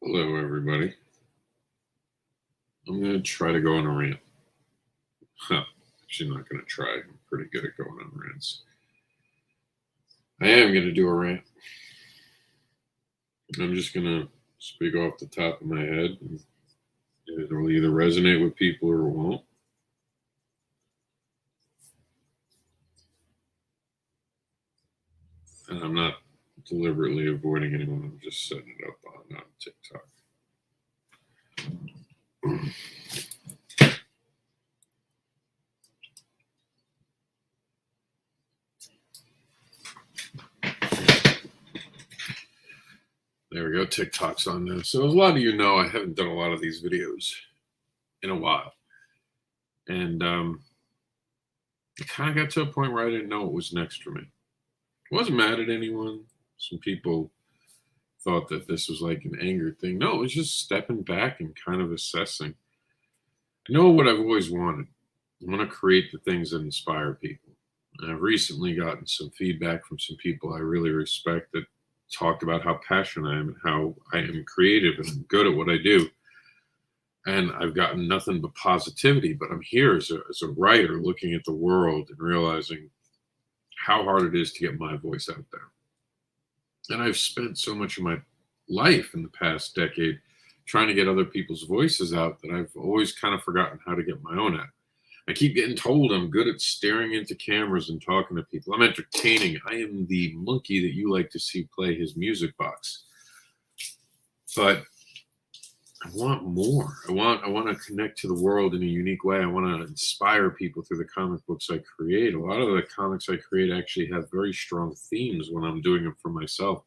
Hello, everybody. I'm going to try to go on a rant. Huh. Actually, not going to try. I'm pretty good at going on rants. I am going to do a rant. I'm just going to speak off the top of my head. And it'll either resonate with people or it won't. And I'm not deliberately avoiding anyone. I'm just setting it up on TikTok. There we go. TikTok's on there. So as a lot of you know, I haven't done a lot of these videos in a while. And it kind of got to a point where I didn't know what was next for me. I wasn't mad at anyone. Some people thought that this was like an anger thing. No, it was just stepping back and kind of assessing. I know what I've always wanted. I want to create the things that inspire people. And I've recently gotten some feedback from some people I really respect that talked about how passionate I am and how I am creative and I'm good at what I do. And I've gotten nothing but positivity, but I'm here as a writer looking at the world and realizing how hard it is to get my voice out there. And I've spent so much of my life in the past decade trying to get other people's voices out that I've always kind of forgotten how to get my own out. I keep getting told I'm good at staring into cameras and talking to people. I'm entertaining. I am the monkey that you like to see play his music box. But I want more. I want to connect to the world in a unique way. I want to inspire people through the comic books I create. A lot of the comics I create actually have very strong themes when I'm doing them for myself.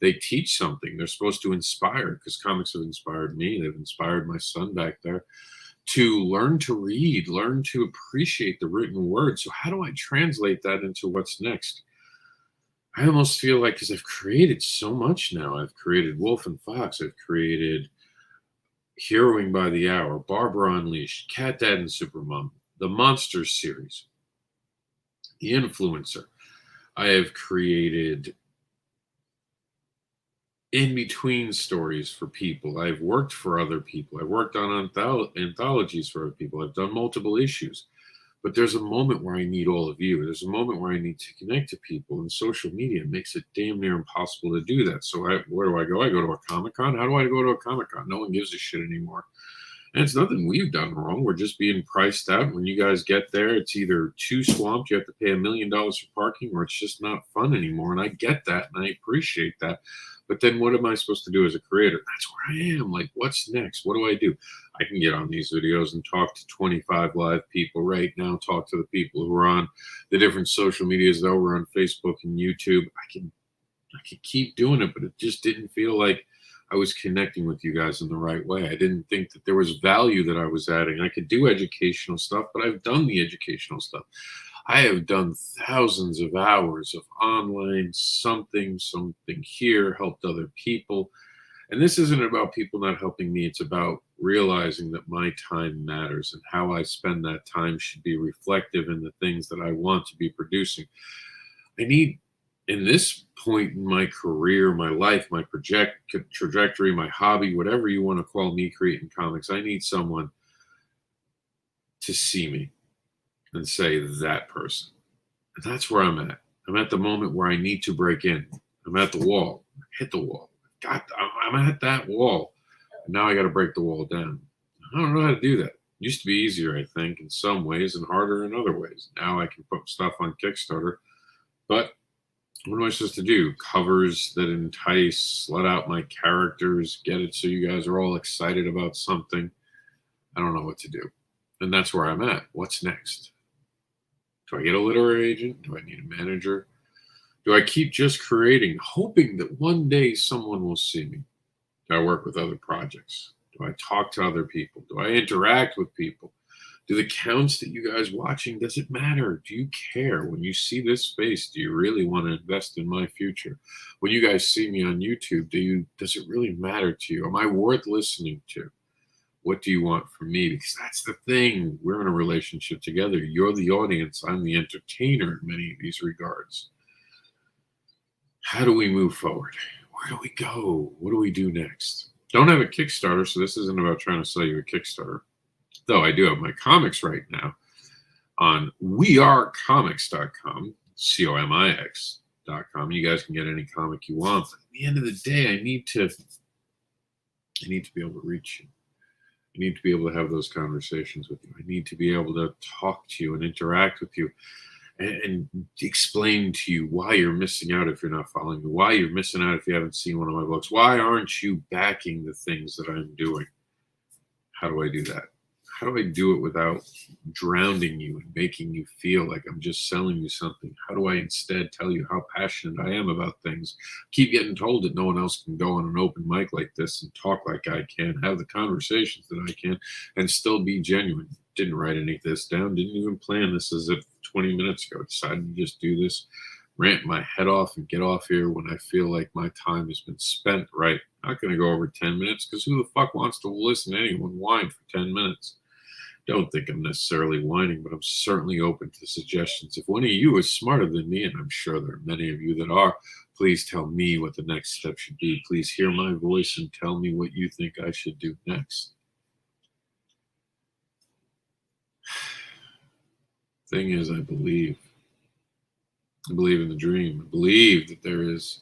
They teach something. They're supposed to inspire because comics have inspired me. They've inspired my son back there to learn to read, learn to appreciate the written word. So how do I translate that into what's next? I almost feel like because I've created so much now. I've created Wolf and Fox. I've created Heroing by the Hour, Barbara Unleashed, Cat Dad and Supermom, the Monsters series, The Influencer. I have created in-between stories for people. I've worked for other people. I've worked on anthologies for other people. I've done multiple issues. But there's a moment where I need all of you. There's a moment where I need to connect to people, and social media makes it damn near impossible to do that. So where do I go? I go to a Comic-Con. How do I go to a Comic-Con? No one gives a shit anymore. And it's nothing we've done wrong. We're just being priced out. When you guys get there, it's either too swamped, you have to pay $1 million for parking, or it's just not fun anymore. And I get that, and I appreciate that. But then what am I supposed to do as a creator? That's where I am. Like, what's next? What do I do? I can get on these videos and talk to 25 live people right now, talk to the people who are on the different social medias over on Facebook and YouTube. I can keep doing it, but it just didn't feel like I was connecting with you guys in the right way. I didn't think that there was value that I was adding. I could do educational stuff, but I've done the educational stuff. I have done thousands of hours of online something here, helped other people. And this isn't about people not helping me. It's about realizing that my time matters and how I spend that time should be reflective in the things that I want to be producing. I need, in this point in my career, my life, my trajectory, my hobby, whatever you want to call me creating comics, I need someone to see me and say that person. And that's where I'm at. I'm at the moment where I need to break in. I'm at the wall. Hit the wall. I'm at that wall. And now I got to break the wall down. I don't know how to do that. It used to be easier, I think, in some ways and harder in other ways. Now I can put stuff on Kickstarter. But what am I supposed to do? Covers that entice, let out my characters, get it so you guys are all excited about something. I don't know what to do. And that's where I'm at. What's next? Do I get a literary agent? Do I need a manager? Do I keep just creating, hoping that one day someone will see me? Do I work with other projects? Do I talk to other people? Do I interact with people? Do the counts that you guys watching, does it matter? Do you care? When you see this face, do you really want to invest in my future? When you guys see me on YouTube, does it really matter to you? Am I worth listening to? What do you want from me? Because that's the thing. We're in a relationship together. You're the audience. I'm the entertainer in many of these regards. How do we move forward? Where do we go? What do we do next? Don't have a Kickstarter, so this isn't about trying to sell you a Kickstarter. Though I do have my comics right now on wearecomics.com, COMIX.com. You guys can get any comic you want. But at the end of the day, I need to be able to reach you. I need to be able to have those conversations with you. I need to be able to talk to you and interact with you and explain to you why you're missing out if you're not following me, why you're missing out if you haven't seen one of my books, why aren't you backing the things that I'm doing? How do I do that? How do I do it without drowning you and making you feel like I'm just selling you something? How do I instead tell you how passionate I am about things? Keep getting told that no one else can go on an open mic like this and talk like I can, have the conversations that I can, and still be genuine. Didn't write any of this down, didn't even plan this as if 20 minutes ago. Decided to just do this, rant my head off and get off here when I feel like my time has been spent right. Not going to go over 10 minutes because who the fuck wants to listen to anyone whine for 10 minutes? Don't think I'm necessarily whining, but I'm certainly open to suggestions. If one of you is smarter than me, and I'm sure there are many of you that are, please tell me what the next step should be. Please hear my voice and tell me what you think I should do next. Thing is, I believe in the dream. I believe that there is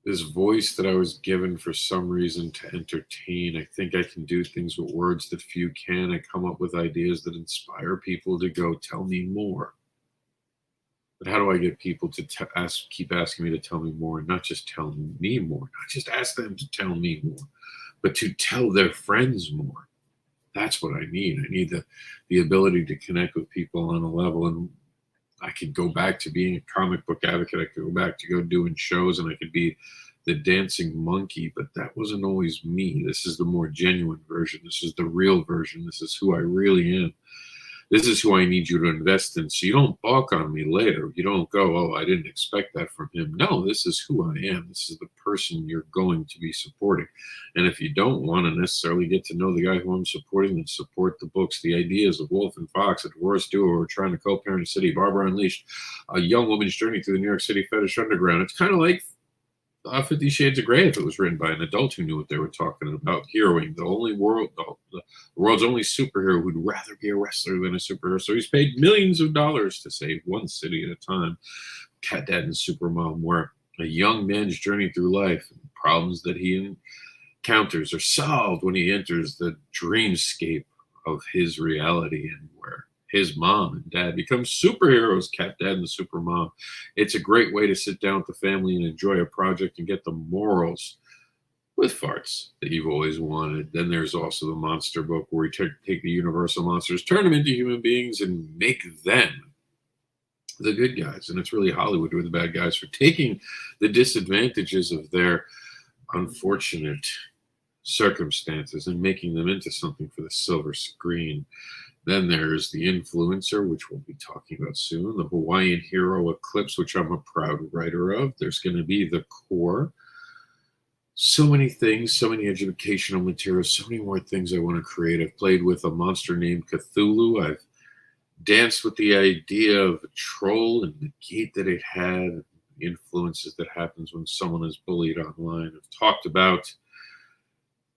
this voice that I was given for some reason to entertain. I think I can do things with words that few can. I come up with ideas that inspire people to go, tell me more. But how do I get people to keep asking me to tell me more, and not just tell me more, not just ask them to tell me more, but to tell their friends more? That's what I need. I need the ability to connect with people on a level. And I could go back to being a comic book advocate. I could go back to go doing shows, and I could be the dancing monkey, but that wasn't always me. This is the more genuine version. This is the real version. This is who I really am. This is who I need you to invest in. So you don't balk on me later. You don't go, oh, I didn't expect that from him. No, this is who I am. This is the person you're going to be supporting. And if you don't want to necessarily get to know the guy who I'm supporting, then support the books, the ideas of Wolf and Fox, a divorced duo who are trying to co-parent a city, Barbara Unleashed, a young woman's journey through the New York City fetish underground. It's kind of like 50 Shades of Grey if it was written by an adult who knew what they were talking about. Heroing the world's only superhero who'd rather be a wrestler than a superhero. So he's paid millions of dollars to save one city at a time. Cat Dad and Supermom, where a young man's journey through life and problems that he encounters are solved when he enters the dreamscape of his reality, and where his mom and dad become superheroes, Cat Dad and the Supermom. It's a great way to sit down with the family and enjoy a project and get the morals with farts that you've always wanted. Then there's also the monster book where we take the universal monsters, turn them into human beings, and make them the good guys. And it's really Hollywood who are the bad guys for taking the disadvantages of their unfortunate circumstances and making them into something for the silver screen. Then there's the influencer, which we'll be talking about soon, the Hawaiian Hero Eclipse, which I'm a proud writer of. There's going to be the core. So many things, so many educational materials, so many more things I want to create. I've played with a monster named Cthulhu. I've danced with the idea of a troll and the gate that it had, the influences that happens when someone is bullied online. I've talked about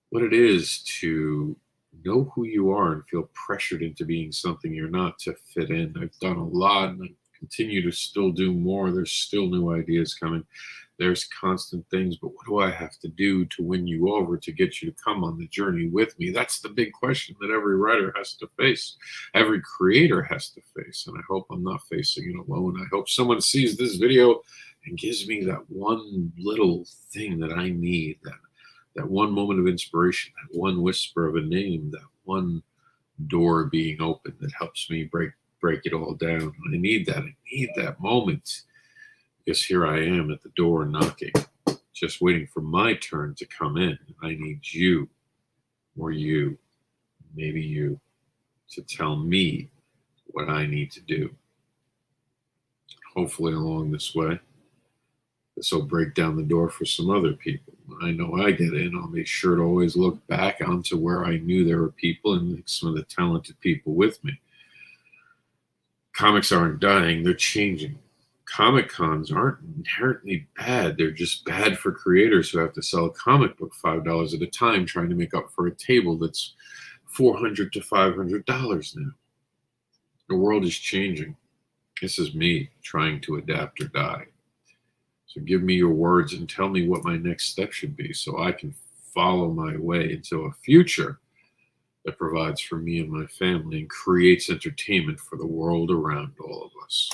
what it is to know who you are and feel pressured into being something you're not to fit in. I've done a lot, and I continue to still do more. There's still new ideas coming. There's constant things, but what do I have to do to win you over, to get you to come on the journey with me? That's the big question that every writer has to face, every creator has to face, and I hope I'm not facing it alone. I hope someone sees this video and gives me that one little thing that I need, that one moment of inspiration, that one whisper of a name, that one door being open that helps me break it all down. I need that. I need that moment, because here I am at the door knocking, just waiting for my turn to come in. I need you, or you, maybe you, to tell me what I need to do. Hopefully along this way, this will break down the door for some other people. When I know I get in, I'll make sure to always look back onto where I knew there were people and some of the talented people with me. Comics aren't dying, they're changing. Comic cons aren't inherently bad. They're just bad for creators who have to sell a comic book $5 at a time, trying to make up for a table that's $400 to $500 now. The world is changing. This is me trying to adapt or die. So give me your words and tell me what my next step should be so I can follow my way into a future that provides for me and my family and creates entertainment for the world around all of us.